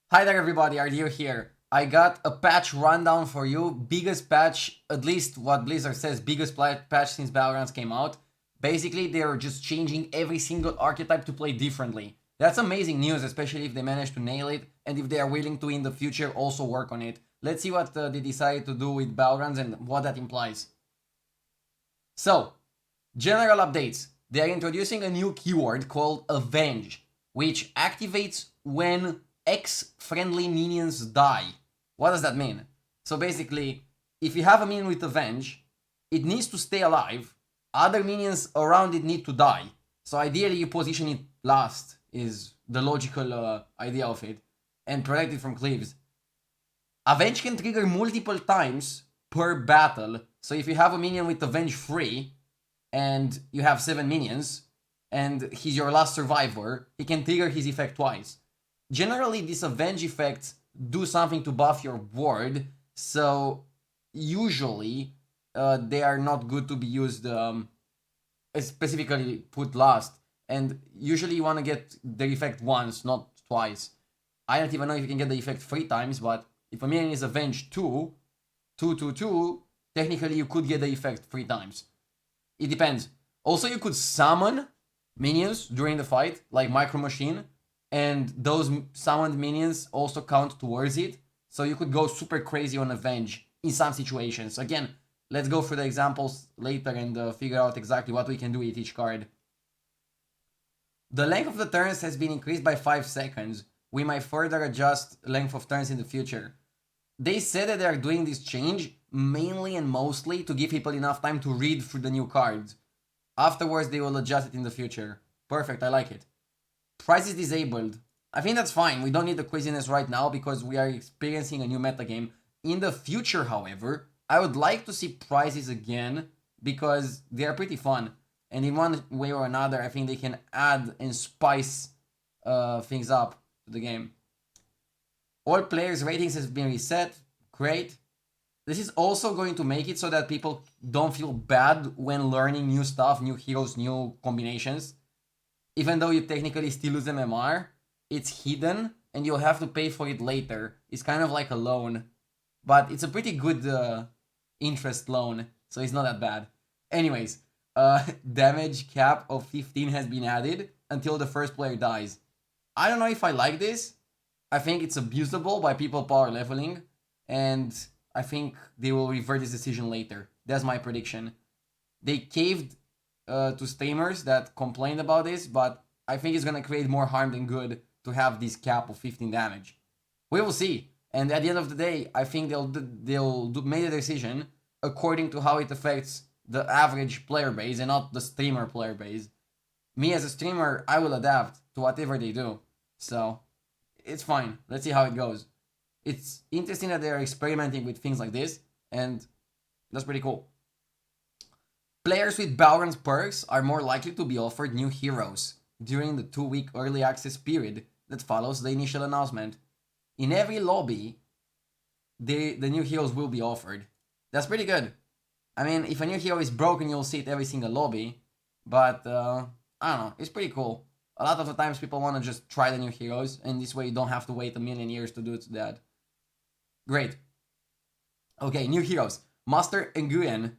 Hi there everybody, Rdu here. I got a patch rundown for you. Biggest patch, at least what Blizzard says, biggest patch since Battlegrounds came out. Basically, they're just changing every single archetype to play differently. That's amazing news, especially if they manage to nail it, and if they are willing to in the future also work on it. Let's see what they decided to do with Battlegrounds and what that implies. So, general updates. They are introducing a new keyword called Avenge, which activates when X friendly minions die. What does that mean? So basically, if you have a minion with Avenge, it needs to stay alive. Other minions around it need to die. So ideally, you position it last, is the logical idea of it, and protect it from cleaves. Avenge can trigger multiple times per battle. So if you have a minion with Avenge 3, and you have 7 minions, and he's your last survivor, he can trigger his effect twice. Generally, these Avenge effects do something to buff your ward, so usually they are not good to be used specifically put last. And usually you want to get the effect once, not twice. I don't even know if you can get the effect 3 times, but if a minion is Avenge 2, 2, 2, 2, technically you could get the effect 3 times. It depends. Also, you could summon minions during the fight, like Micro Machine, and those summoned minions also count towards it. So you could go super crazy on Avenge in some situations. Again, let's go through the examples later and figure out exactly what we can do with each card. The length of the turns has been increased by 5 seconds. We might further adjust length of turns in the future. They said that they are doing this change mainly and mostly to give people enough time to read through the new cards. Afterwards, they will adjust it in the future. Perfect, I like it. Price is disabled. I think that's fine. We don't need the craziness right now because we are experiencing a new metagame. In the future, however, I would like to see prices again because they are pretty fun. And in one way or another, I think they can add and spice things up to the game. All players' ratings has been reset. Great. This is also going to make it so that people don't feel bad when learning new stuff, new heroes, new combinations. Even though you technically still lose MMR, it's hidden and you'll have to pay for it later. It's kind of like a loan, but it's a pretty good interest loan, so it's not that bad. Anyways, damage cap of 15 has been added until the first player dies. I don't know if I like this. I think it's abusable by people power leveling, and I think they will revert this decision later. That's my prediction. They caved to streamers that complained about this, but I think it's gonna create more harm than good to have this cap of 15 damage. We will see. And at the end of the day, I think they'll make a decision according to how it affects the average player base and not the streamer player base. Me as a streamer, I will adapt to whatever they do. So it's fine. Let's see how it goes. It's interesting that they're experimenting with things like this, and that's pretty cool. Players with Battlegrounds perks are more likely to be offered new heroes during the 2-week early access period that follows the initial announcement. In every lobby, the new heroes will be offered. That's pretty good. I mean, if a new hero is broken, you'll see it every single lobby, but I don't know, it's pretty cool. A lot of the times people want to just try the new heroes, and this way you don't have to wait a million years to do that. Great. Okay, new heroes. Master Nguyen.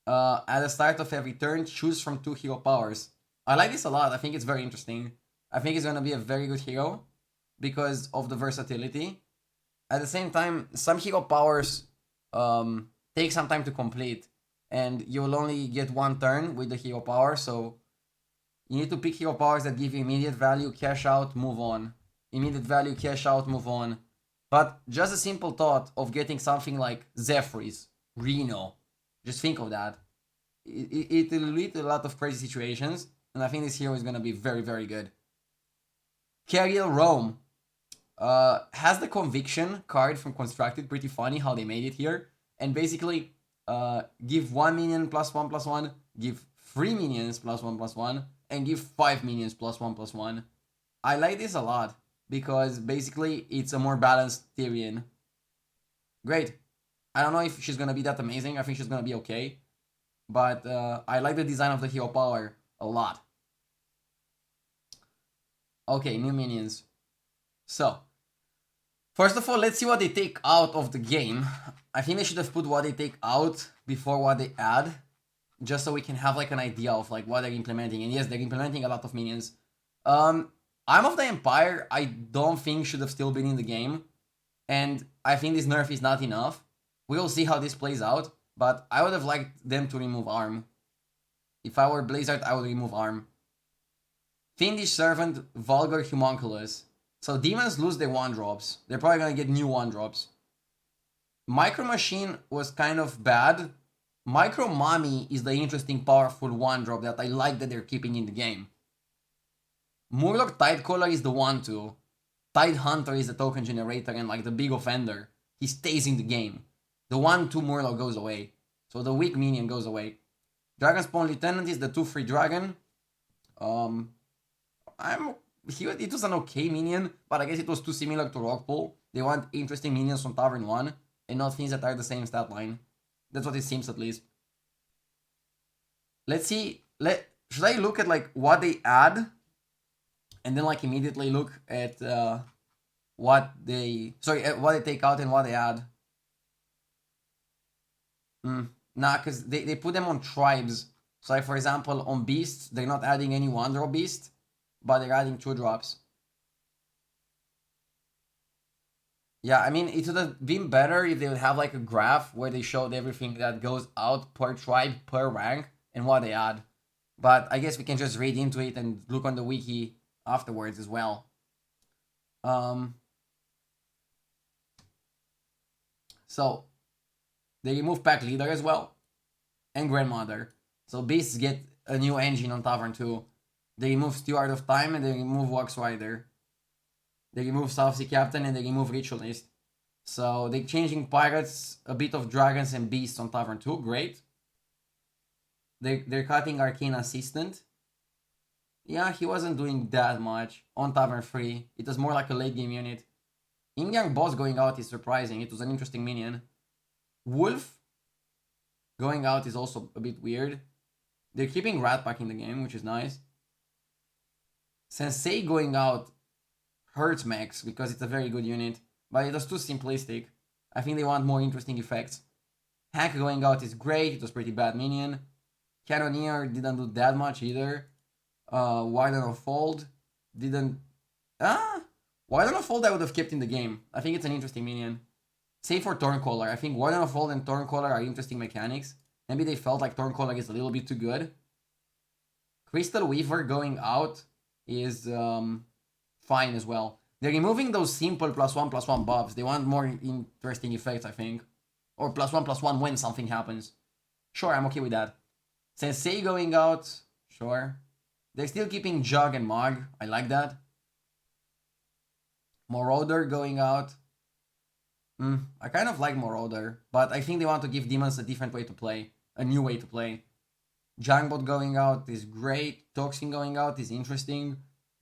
At the start of every turn, choose from 2 hero powers. I like this a lot. I think it's very interesting. I think it's going to be a very good hero because of the versatility. At the same time, some hero powers take some time to complete, and you'll only get 1 turn with the hero power, so you need to pick hero powers that give you immediate value, cash out, move on. Immediate value, cash out, move on. But just a simple thought of getting something like Zephyrs, Reno, just think of that. It will lead to a lot of crazy situations, and I think this hero is going to be very, very good. Cariel Rome has the Conviction card from Constructed. Pretty funny how they made it here. And basically, give 1 minion +1/+1, give 3 minions +1/+1, and give 5 minions +1/+1. I like this a lot because basically it's a more balanced Tyrion. Great. I don't know if she's gonna be that amazing. I think she's gonna be okay. But I like the design of the hero power a lot. Okay, new minions. So, First of all, let's see what they take out of the game. I think they should have put what they take out before what they add, just so we can have like an idea of like what they're implementing. And yes, they're implementing a lot of minions. I'm of the Empire, I don't think should have still been in the game. And I think this nerf is not enough. We'll see how this plays out, but I would have liked them to remove Arm. If I were Blizzard, I would remove Arm. Fiendish Servant, Vulgar Homunculus. So demons lose their 1-drops. They're probably gonna get new 1-drops. Micro Machine was kind of bad. Micro Mommy is the interesting, powerful 1-drop that I like that they're keeping in the game. Murloc Tidecaller is the 1-2. Tide Hunter is the token generator and like the big offender. He stays in the game. The 1-2 Murloc goes away. So the weak minion goes away. Dragonspawn Lieutenant is the 2-3 dragon. It was an okay minion, but I guess it was too similar to Rockpool. They want interesting minions from Tavern 1 and not things that are the same stat line. That's what it seems at least. Let's see. Should I look at like what they add? And then like immediately look at what they take out and what they add. Nah, because they put them on tribes. So like for example, on beasts, they're not adding any 1-drop beast, but they're adding 2-drops. Yeah, I mean, it would have been better if they would have like a graph where they showed everything that goes out per tribe, per rank, and what they add. But I guess we can just read into it and look on the wiki afterwards as well. So they remove Pack Leader as well, and Grandmother. So beasts get a new engine on Tavern 2. They remove Steward of Time and they remove Wax Rider. They remove South Sea Captain and they remove Ritualist. So they're changing pirates, a bit of dragons and beasts on Tavern 2. Great. They're cutting Arcane Assistant. Yeah, he wasn't doing that much on Tavern 3. It was more like a late game unit. Yin-Yang Boss going out is surprising. It was an interesting minion. Wolf going out is also a bit weird. They're keeping Rat Pack in the game, which is nice. Sensei going out hurts Mechs because it's a very good unit, but it was too simplistic. I think they want more interesting effects. Hack going out is great. It was pretty bad minion. Cannoneer didn't do that much either. Warden of Fold didn't... Warden of Fold I would have kept in the game. I think it's an interesting minion. Save for Thorncaller. I think Warden of Fold and Thorncaller are interesting mechanics. Maybe they felt like Thorncaller is a little bit too good. Crystal Weaver going out is fine as well. They're removing those simple +1/+1 buffs. They want more interesting effects, I think. Or +1/+1 when something happens. Sure, I'm okay with that. Sensei going out. Sure. They're still keeping Jug and Mog. I like that. Marauder going out. I kind of like Marauder, but I think they want to give demons a different way to play. A new way to play. Jangbot going out is great. Toxin going out is interesting.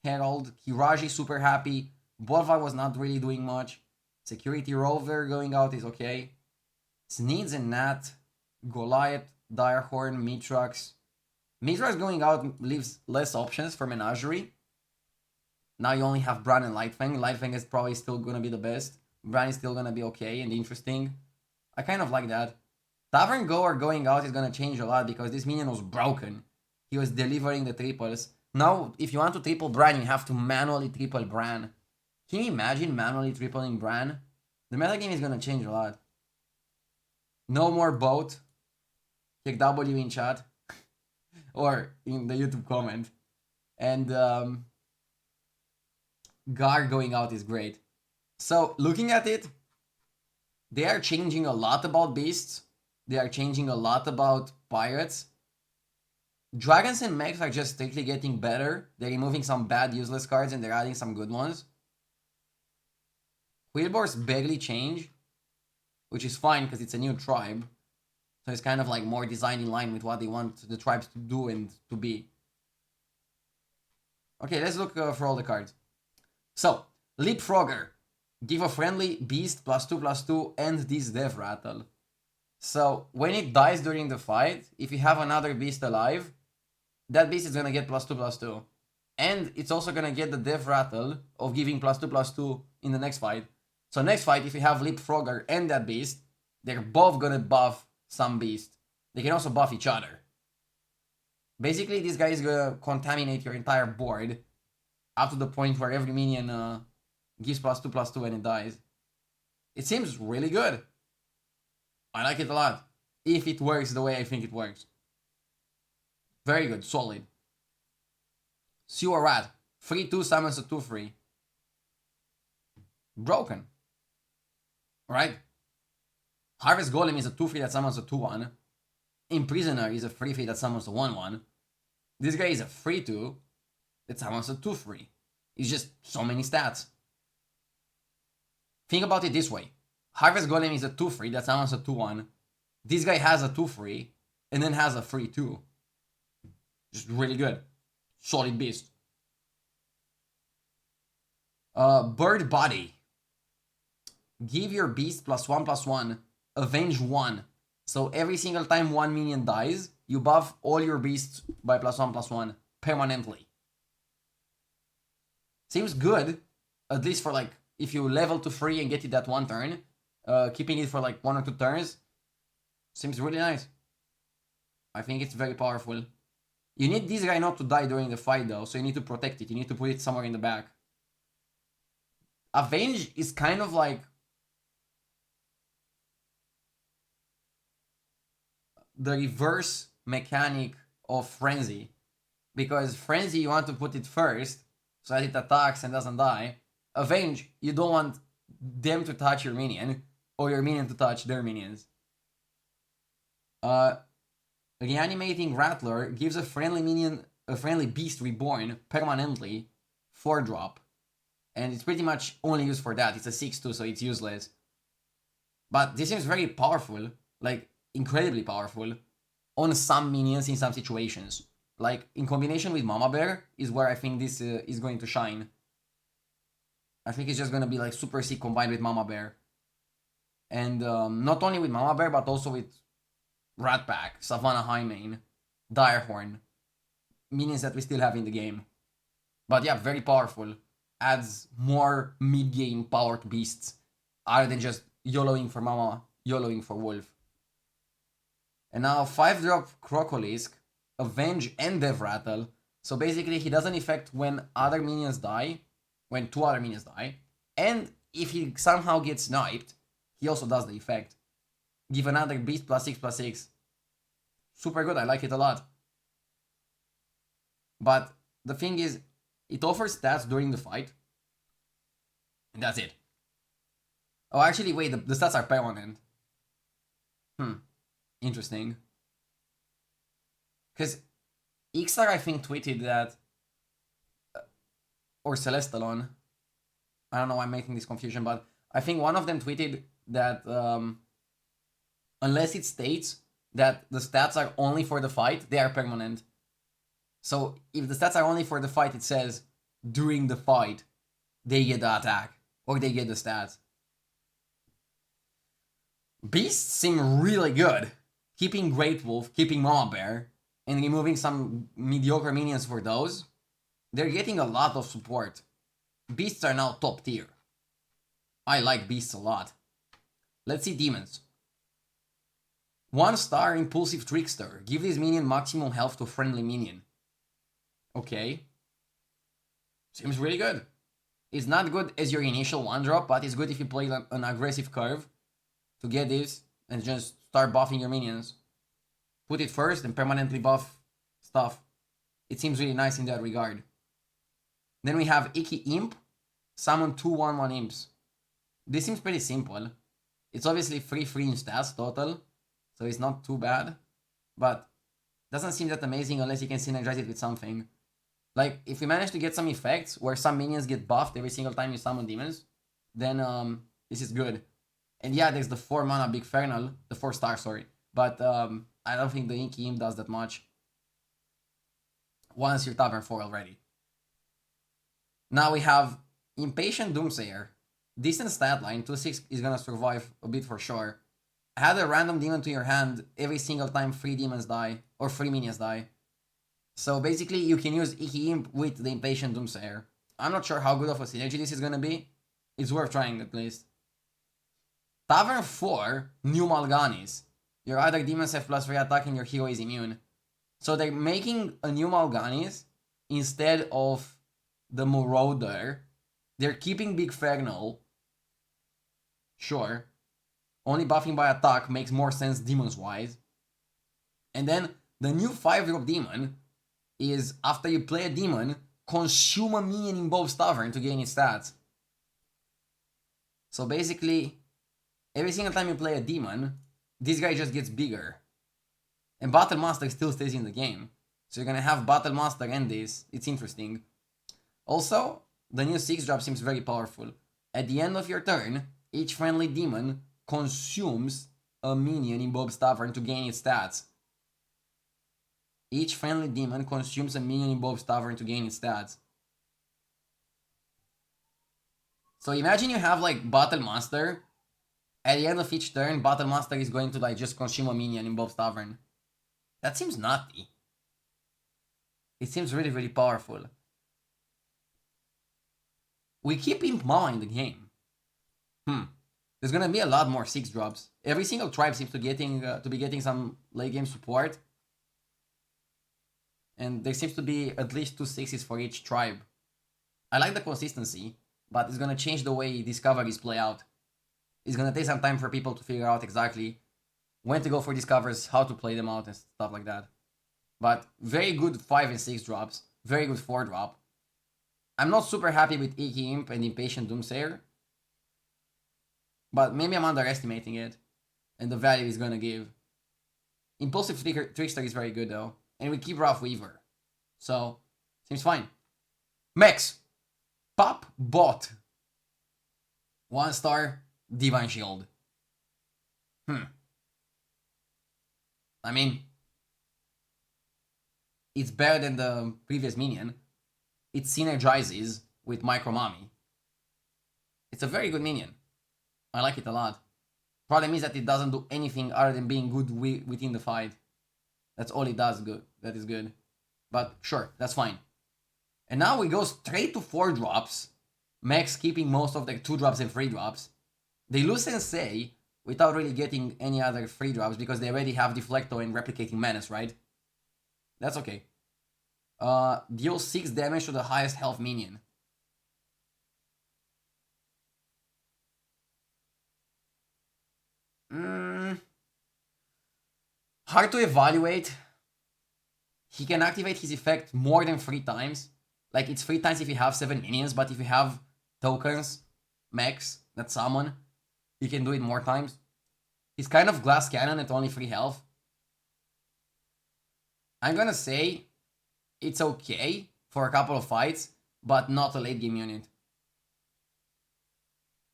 Herald. Kiraji super happy. Bolvar was not really doing much. Security Rover going out is okay. Sneeds and Nat. Goliath. Direhorn. Mitrax. Mitrax going out leaves less options for Menagerie. Now you only have Bran and Lightfang. Lightfang is probably still going to be the best. Bran is still going to be okay and interesting. I kind of like that. Tavern Goer going out is going to change a lot because this minion was broken. He was delivering the triples. Now, if you want to triple Bran, you have to manually triple Bran. Can you imagine manually tripling Bran? The metagame is going to change a lot. No more boat. Click W in chat. Or in the YouTube comment. And Gar going out is great. So, looking at it, they are changing a lot about beasts. They are changing a lot about pirates. Dragons and mechs are just strictly getting better. They're removing some bad useless cards and they're adding some good ones. Quillboars barely change, which is fine because it's a new tribe. So it's kind of like more designed in line with what they want the tribes to do and to be. Okay, let's look for all the cards. So, Leapfrogger. Give a friendly beast +2/+2 and this Death Rattle. So, when it dies during the fight, if you have another beast alive, that beast is going to get +2/+2. And it's also going to get the Death Rattle of giving +2/+2 in the next fight. So next fight, if you have Leapfrogger and that beast, they're both gonna buff some beast. They can also buff each other. Basically, this guy is gonna contaminate your entire board up to the point where every minion gives +2/+2 and it dies. It seems really good. I like it a lot. If it works the way I think it works. Very good, solid. Sewer Rat. 3/2 summons a 2/3. Broken. Right? Harvest Golem is a 2/3 that summons a 2/1. Imprisoner is a 3/3 that summons a 1/1. This guy is a 3/2 that summons a 2/3. It's just so many stats. Think about it this way. Harvest Golem is a 2/3 that summons a 2/1. This guy has a 2/3 and then has a 3/2. Just really good. Solid beast. Bird Body. Give your beast +1/+1. Avenge 1. So every single time one minion dies, you buff all your beasts by +1/+1 permanently. Seems good, at least for like if you level to 3 and get it that one turn, keeping it for like 1 or 2 turns seems really nice. I think it's very powerful. You need this guy not to die during the fight though, so you need to protect it. You need to put it somewhere in the back. Avenge is kind of like the reverse mechanic of Frenzy. Because Frenzy, you want to put it first, so that it attacks and doesn't die. Avenge, you don't want them to touch your minion, or your minion to touch their minions. Reanimating Rattler gives a friendly minion, a friendly beast reborn permanently, 4-drop. And it's pretty much only used for that. It's a 6/2, so it's useless. But this seems very powerful, like incredibly powerful, on some minions in some situations. Like in combination with Mama Bear is where I think this is going to shine. I think it's just going to be like super sick combined with Mama Bear. And not only with Mama Bear, but also with Rat Pack, Savannah Highmane, Direhorn. Minions that we still have in the game. But yeah, very powerful. Adds more mid-game powered beasts. Other than just YOLOing for Mama, YOLOing for Wolf. And now 5-drop Crocolisk, Avenge and Dev Rattle. So basically he doesn't affect when other minions die. When 2 other minions die. And if he somehow gets sniped, he also does the effect. Give another beast +6/+6. Super good, I like it a lot. But the thing is, it offers stats during the fight. And that's it. Oh, actually, wait, the stats are permanent. Interesting. Because Ixar, I think, tweeted that... or Celestalon. I don't know why I'm making this confusion, but I think one of them tweeted that unless it states that the stats are only for the fight, they are permanent. So if the stats are only for the fight, it says during the fight, they get the attack or they get the stats. Beasts seem really good. Keeping Great Wolf, keeping Mama Bear, and removing some mediocre minions for those, they're getting a lot of support. Beasts are now top tier. I like beasts a lot. Let's see demons. 1-star Impulsive Trickster. Give this minion maximum health to friendly minion. Okay. Seems really good. It's not good as your initial 1-drop, but it's good if you play an aggressive curve to get this and just start buffing your minions. Put it first and permanently buff stuff. It seems really nice in that regard. Then we have Icky Imp. Summon 2 1/1 imps. This seems pretty simple. It's obviously 3 in stats total, so it's not too bad. But doesn't seem that amazing unless you can synergize it with something. Like, if we manage to get some effects where some minions get buffed every single time you summon demons, then this is good. And yeah, there's the 4 mana Big Fernal, the 4-star, sorry. But I don't think the Inky Imp does that much. Once you're Tavern 4 already. Now we have Impatient Doomsayer. Decent stat line, 2/6 is gonna survive a bit for sure. Add a random demon to your hand every single time 3 demons die, or 3 minions die. So basically you can use Icky Imp with the Impatient Doomsayer. I'm not sure how good of a synergy this is gonna be. It's worth trying at least. Tavern 4, new Malganis. Your other demons have +3 attack and your hero is immune. So they're making a new Malganis instead of the Marauder. They're keeping Big Fernal. Sure. Only buffing by attack makes more sense demons-wise. And then the new 5-drop demon is, after you play a demon, consume a minion in Bob's Tavern to gain its stats. So basically, every single time you play a demon, this guy just gets bigger. And Battle Master still stays in the game. So you're gonna have Battle Master and this. It's interesting. Also, the new 6-drop seems very powerful. At the end of your turn, each friendly demon consumes a minion in Bob's Tavern to gain its stats. Each friendly demon consumes a minion in Bob's Tavern to gain its stats. So imagine you have like Battle Master. At the end of each turn, Battle Master is going to like just consume a minion in Bob's Tavern. That seems nutty. It seems really, really powerful. We keep Imp Mama in the game. There's gonna be a lot more 6-drops. Every single tribe seems to be getting some late game support. And there seems to be at least 2 6s for each tribe. I like the consistency, but it's gonna change the way discoveries play out. It's gonna take some time for people to figure out exactly when to go for discovers, how to play them out, and stuff like that. But very good 5 and 6 drops. Very good 4-drop. I'm not super happy with Icky Imp and Impatient Doomsayer. But maybe I'm underestimating it. And the value it's gonna give. Impulsive Trickster is very good though. And we keep Rough Weaver. So, seems fine. Mechs. Pop Bot. 1-star, Divine Shield. I mean, it's better than the previous minion. It synergizes with Micro Mommy. It's a very good minion. I like it a lot. Problem is that it doesn't do anything other than being good within the fight. That's all it does good. That is good. But sure, that's fine. And now we go straight to 4-drops. Mechs keeping most of their 2-drops and 3-drops. They lose Sensei without really getting any other 3-drops because they already have Deflecto and Replicating Menace, right? That's okay. Deal 6 damage to the highest health minion. Hard to evaluate. He can activate his effect more than 3 times. Like, it's 3 times if you have 7 minions, but if you have tokens, mechs, that summon, you can do it more times. He's kind of Glass Cannon at only 3 health. I'm gonna say it's okay for a couple of fights, but not a late game unit.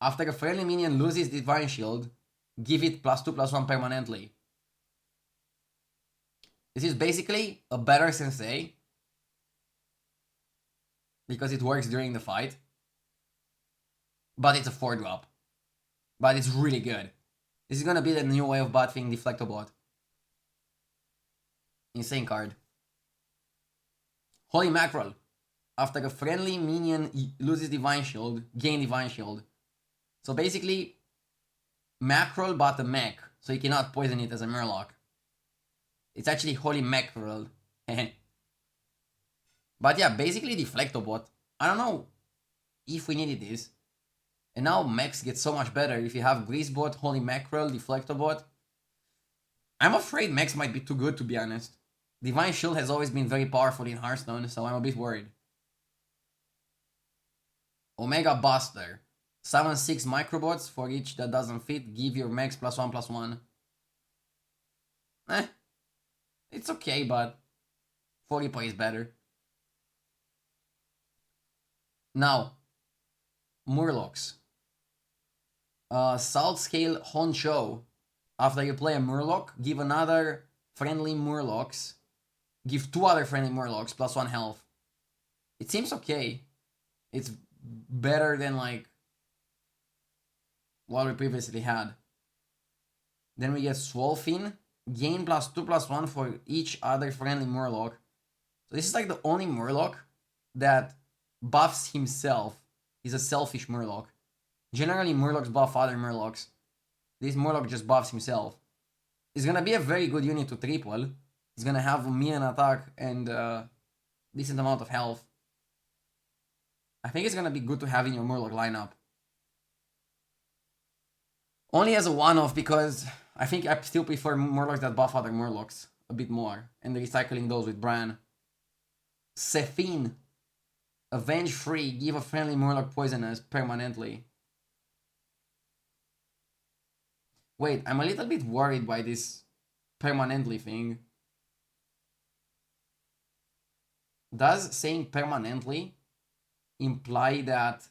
After a friendly minion loses Divine Shield, give it +2/+1 permanently. This is basically a better Sensei because it works during the fight, but it's a 4-drop. But it's really good. This is gonna be the new way of buffing Deflectobot. Insane card. Holy Mackerel. After a friendly minion loses Divine Shield, gain Divine Shield. So basically, Mackerel but a mech, so you cannot poison it as a Murloc. It's actually Holy Mackerel. But yeah, basically Deflectobot. I don't know if we needed this. And now mechs get so much better if you have Greasebot, Holy Mackerel, Deflectobot. I'm afraid mechs might be too good, to be honest. Divine Shield has always been very powerful in Hearthstone, so I'm a bit worried. Omega Buster. Summon 6 microbots for each that doesn't fit. Give your mechs +1/+1. It's okay, but 40 is better. Now, Murlocs. Salt Scale Honcho. After you play a Murloc, give another friendly Murlocs. Give 2 other friendly Murlocs +1 health. It seems okay. It's better than like what we previously had. Then we get Swolfin. Gain +2/+1 for each other friendly Murloc. So this is like the only Murloc that buffs himself. He's a selfish Murloc. Generally, Murlocs buff other Murlocs. This Murloc just buffs himself. It's gonna be a very good unit to triple. It's gonna have a Minion attack and decent amount of health. I think it's gonna be good to have in your Murloc lineup. Only as a one-off because I think I still prefer Murlocs that buff other Murlocs a bit more. And recycling those with Bran. Sephine. Avenge free. Give a friendly Murloc poisonous permanently. Wait, I'm a little bit worried by this permanently thing. Does saying permanently imply that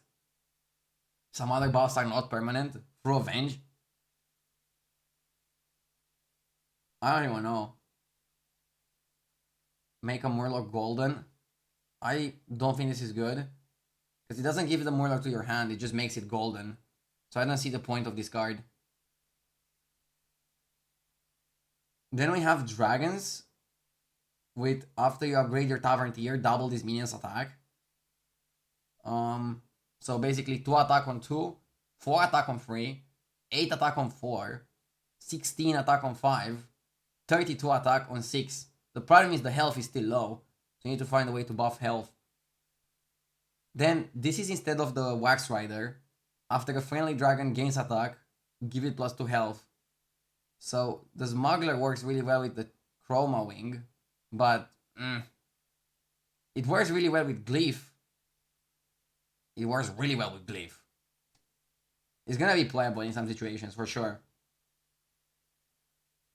some other buffs are not permanent through Avenge? I don't even know. Make a Murloc golden. I don't think this is good. Because it doesn't give the Murloc to your hand, it just makes it golden. So I don't see the point of this card. Then we have dragons. With after you upgrade your tavern tier, double this minion's attack. So basically 2 attack on 2, 4 attack on 3, 8 attack on 4, 16 attack on 5, 32 attack on 6. The problem is the health is still low, so you need to find a way to buff health. Then this is instead of the Wax Rider. After a friendly dragon gains attack, give it +2 health. So the Smuggler works really well with the Chroma Wing, but it works really well with Glyph. It works really well with Glyph. It's gonna be playable in some situations for sure.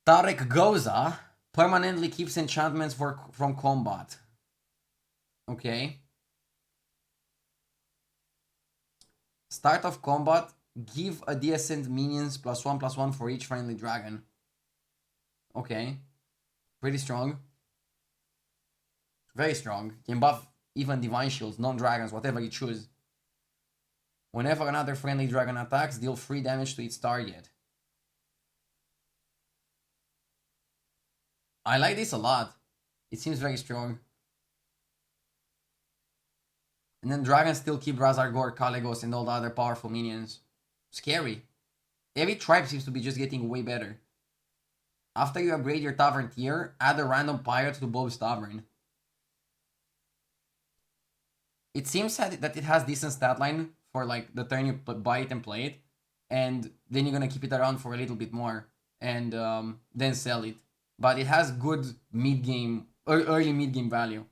Tarek Goza permanently keeps enchantments from combat. Okay. Start of combat, give adjacent minions +1/+1 for each friendly dragon. Okay. Pretty strong. Very strong. Can buff even Divine Shields, non-dragons, whatever you choose. Whenever another friendly dragon attacks, deal 3 damage to its target. I like this a lot. It seems very strong. And then dragons still keep Razargor, Kalegos, and all the other powerful minions. Scary. Every tribe seems to be just getting way better. After you upgrade your tavern tier, add a random pirate to Bob's Tavern. It seems that it has decent stat line for like the turn you buy it and play it, and then you're gonna keep it around for a little bit more and then sell it. But it has good mid game or early mid game value.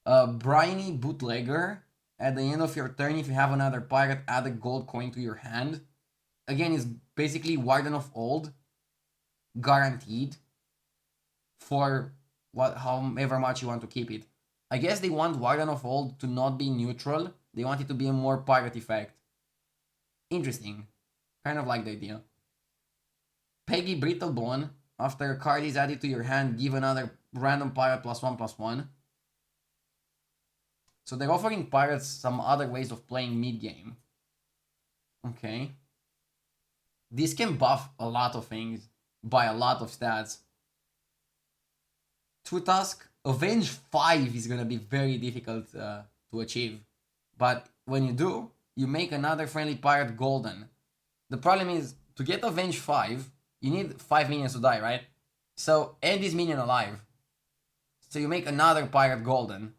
Briny Bootlegger. At the end of your turn, if you have another pirate, add a gold coin to your hand. Again, it's basically Warden of Old, guaranteed for however much you want to keep it. I guess they want Warden of Old to not be neutral. They want it to be a more pirate effect. Interesting. Kind of like the idea. Peggy Brittlebone. After a card is added to your hand, give another random pirate +1/+1. So they're offering pirates some other ways of playing mid-game. Okay. This can buff a lot of things by a lot of stats. 2 task. Avenge 5 is going to be very difficult to achieve. But when you do, you make another friendly pirate golden. The problem is, to get Avenge 5, you need 5 minions to die, right? So, end this minion alive. So you make another pirate golden.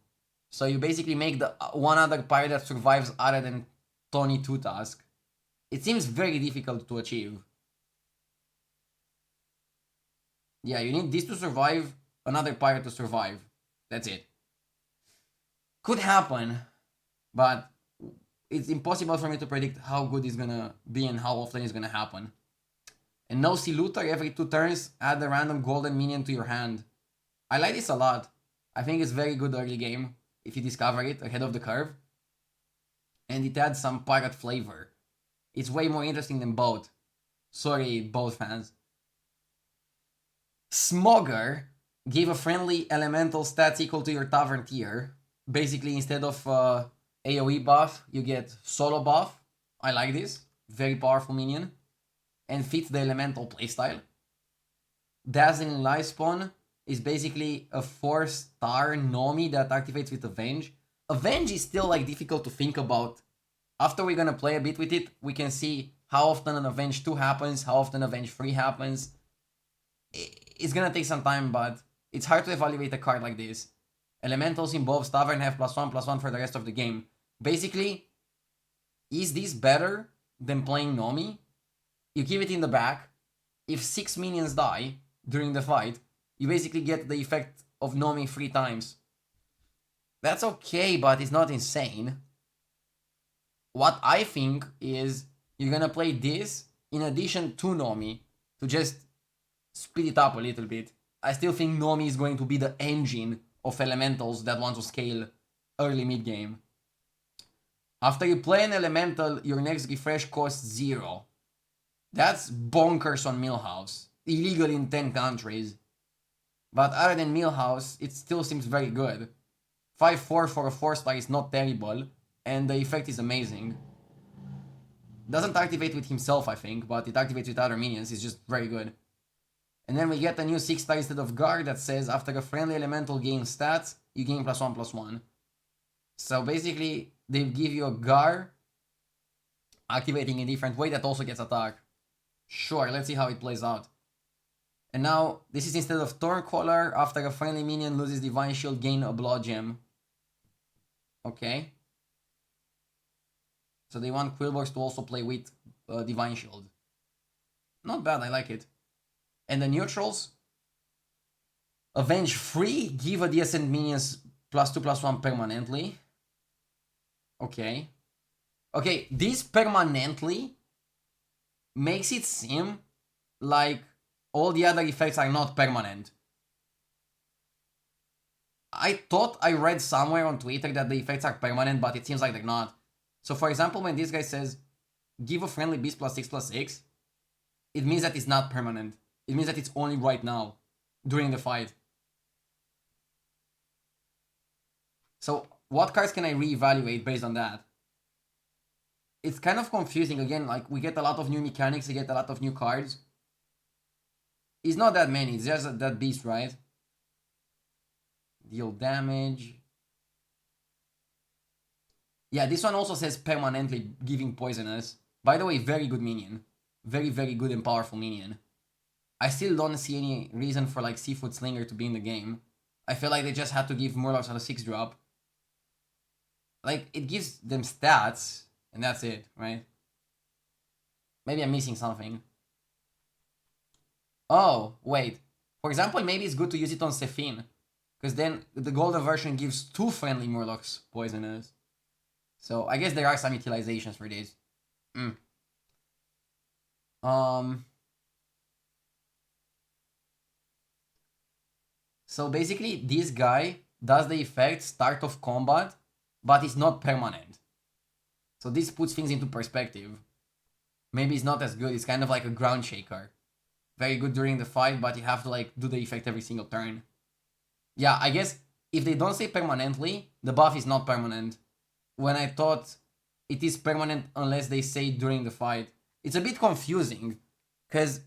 So you basically make the one other pirate that survives other than Tony 2 task. It seems very difficult to achieve. Yeah, you need this to survive, another pirate to survive. That's it. Could happen, but it's impossible for me to predict how good it's gonna be and how often it's gonna happen. And no Sea Looter, every 2 turns, add a random golden minion to your hand. I like this a lot. I think it's very good early game if you discover it ahead of the curve. And it adds some pirate flavor. It's way more interesting than both. Sorry, both fans. Smogger. Give a friendly elemental stats equal to your tavern tier. Basically, instead of AoE buff, you get solo buff. I like this. Very powerful minion. And fits the elemental playstyle. Dazzling Lifespawn is basically a 4-star Nomi that activates with Avenge. Avenge is still like difficult to think about. After we're gonna play a bit with it, we can see how often an Avenge 2 happens, how often Avenge 3 happens. It's gonna take some time, but it's hard to evaluate a card like this. Elementals in both Tavern have +1/+1 for the rest of the game. Basically, is this better than playing Nomi? You keep it in the back. If 6 minions die during the fight, you basically get the effect of Nomi 3 times. That's okay, but it's not insane. What I think is you're gonna play this in addition to Nomi to just speed it up a little bit. I still think Nomi is going to be the engine of elementals that want to scale early mid game. After you play an elemental, your next refresh costs 0. That's bonkers on Millhouse. Illegal in 10 countries. But other than Millhouse, it still seems very good. 5/4 for a 4-star is not terrible, and the effect is amazing. Doesn't activate with himself, I think, but it activates with other minions. It's just very good. And then we get a new 6-star instead of guard that says after a friendly elemental gains stats, you gain +1/+1. So basically, they give you a guard activating in a different way that also gets attack. Sure, let's see how it plays out. And now, this is instead of Thorncaller, after a friendly minion loses Divine Shield, gain a Blood Gem. Okay. So they want Quillbox to also play with Divine Shield. Not bad, I like it. And the neutrals? Avenge 3, give adjacent minions +2/+1 permanently. Okay. Okay, this permanently makes it seem like all the other effects are not permanent. I thought I read somewhere on Twitter that the effects are permanent, but it seems like they're not. So for example, when this guy says, give a friendly beast +6/+6, it means that it's not permanent. It means that it's only right now, during the fight. So what cards can I reevaluate based on that? It's kind of confusing. Again, like, we get a lot of new mechanics, we get a lot of new cards. It's not that many, it's just that beast, right? Deal damage. Yeah, this one also says permanently giving poisonous. By the way, very good minion. Very, very good and powerful minion. I still don't see any reason for like Seafood Slinger to be in the game. I feel like they just had to give Murlocs a 6-drop. Like, it gives them stats, and that's it, right? Maybe I'm missing something. Oh, wait. For example, maybe it's good to use it on Sephine. Because then the golden version gives 2 friendly Murlocs poisonous. So I guess there are some utilizations for this. So basically, this guy does the effect start of combat, but it's not permanent. So this puts things into perspective. Maybe it's not as good. It's kind of like a ground shaker. Very good during the fight, but you have to like do the effect every single turn. Yeah, I guess if they don't say permanently, the buff is not permanent. When I thought it is permanent unless they say during the fight. It's a bit confusing, because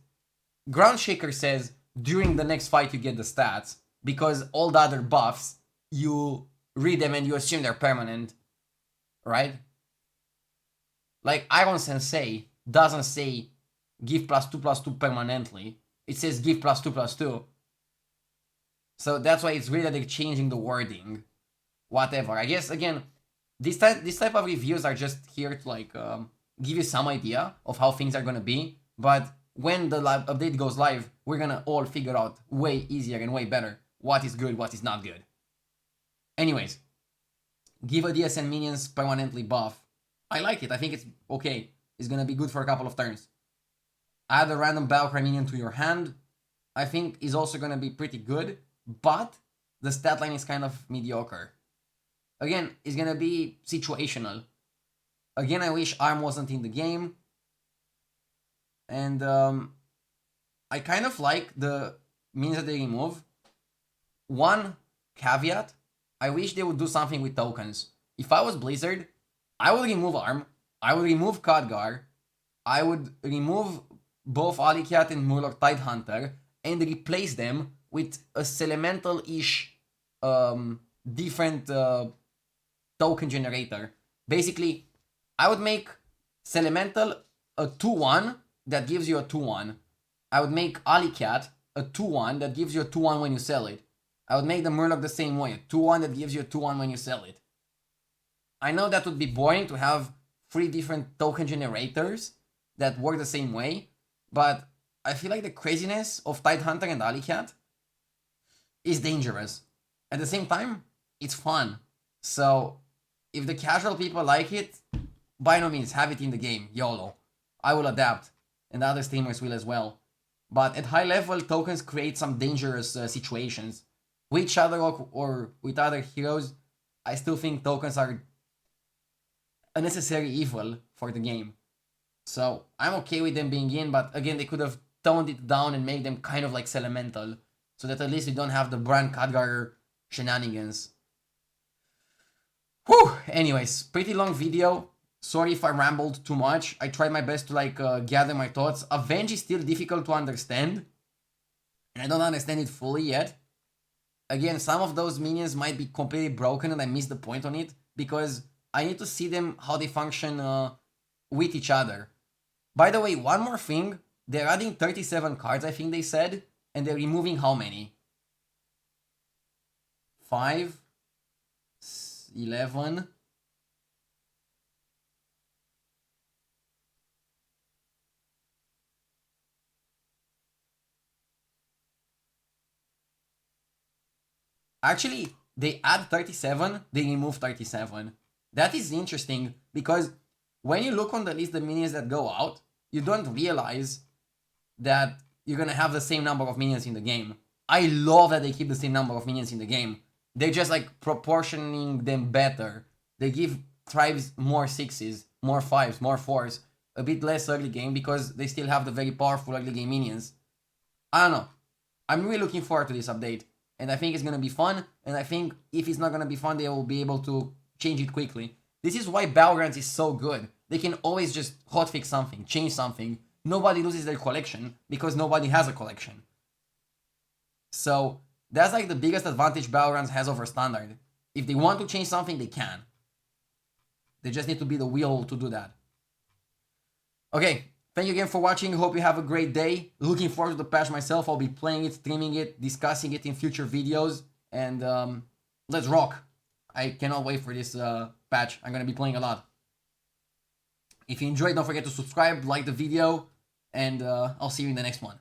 Ground Shaker says during the next fight you get the stats, because all the other buffs, you read them and you assume they're permanent, right? Like Iron Sensei doesn't say give +2/+2 permanently. It says give +2/+2. So that's why it's weird that they're changing the wording. Whatever. I guess, again, this type of reviews are just here to like give you some idea of how things are gonna be. But when the update goes live, we're gonna all figure out way easier and way better what is good, what is not good. Anyways, give a DSN minions permanently buff. I like it. I think it's okay. It's gonna be good for a couple of turns. Add a random Battlecry minion to your hand. I think is also gonna be pretty good, but the stat line is kind of mediocre. Again, it's gonna be situational. Again, I wish Arm wasn't in the game. And I kind of like the minions that they remove. One caveat, I wish they would do something with tokens. If I was Blizzard, I would remove Arm, I would remove Khadgar, I would remove both Alicat and Murloc Tidehunter, and replace them with a Elemental-ish different token generator. Basically, I would make Elemental a 2/1 that gives you a 2/1. I would make Alley Cat a 2/1 that gives you a 2/1 when you sell it. I would make the Murloc the same way, a 2/1 that gives you a 2/1 when you sell it. I know that would be boring to have 3 different token generators that work the same way, but I feel like the craziness of Tidehunter and Alley Cat is dangerous. At the same time, it's fun. So if the casual people like it, by no means, have it in the game, YOLO. I will adapt, and other streamers will as well. But at high level, tokens create some dangerous situations. With each other or with other heroes, I still think tokens are a necessary evil for the game. So I'm okay with them being in, but again, they could have toned it down and made them kind of like Elemental, so that at least we don't have the Bran Khadgar shenanigans. Whew! Anyways, pretty long video. Sorry if I rambled too much. I tried my best to like gather my thoughts. Avenge is still difficult to understand, and I don't understand it fully yet. Again, some of those minions might be completely broken and I missed the point on it, because I need to see them, how they function with each other. By the way, one more thing. They're adding 37 cards, I think they said, and they're removing how many? 5? 11? Actually, they add 37, they remove 37. That is interesting, because when you look on the list of minions that go out, you don't realize that you're gonna have the same number of minions in the game. I love that they keep the same number of minions in the game. They're just like proportioning them better. They give tribes more 6s, more 5s, more 4s, a bit less early game, because they still have the very powerful early game minions. I don't know. I'm really looking forward to this update, and I think it's gonna be fun, and I think if it's not gonna be fun, they will be able to change it quickly. This is why Battlegrounds is so good. They can always just hotfix something, change something. Nobody loses their collection, because nobody has a collection. So that's like the biggest advantage Battlegrounds has over Standard. If they want to change something, they can. They just need to be the will to do that. Okay, thank you again for watching. Hope you have a great day. Looking forward to the patch myself. I'll be playing it, streaming it, discussing it in future videos. And let's rock. I cannot wait for this patch. I'm going to be playing a lot. If you enjoyed, don't forget to subscribe, like the video, and I'll see you in the next one.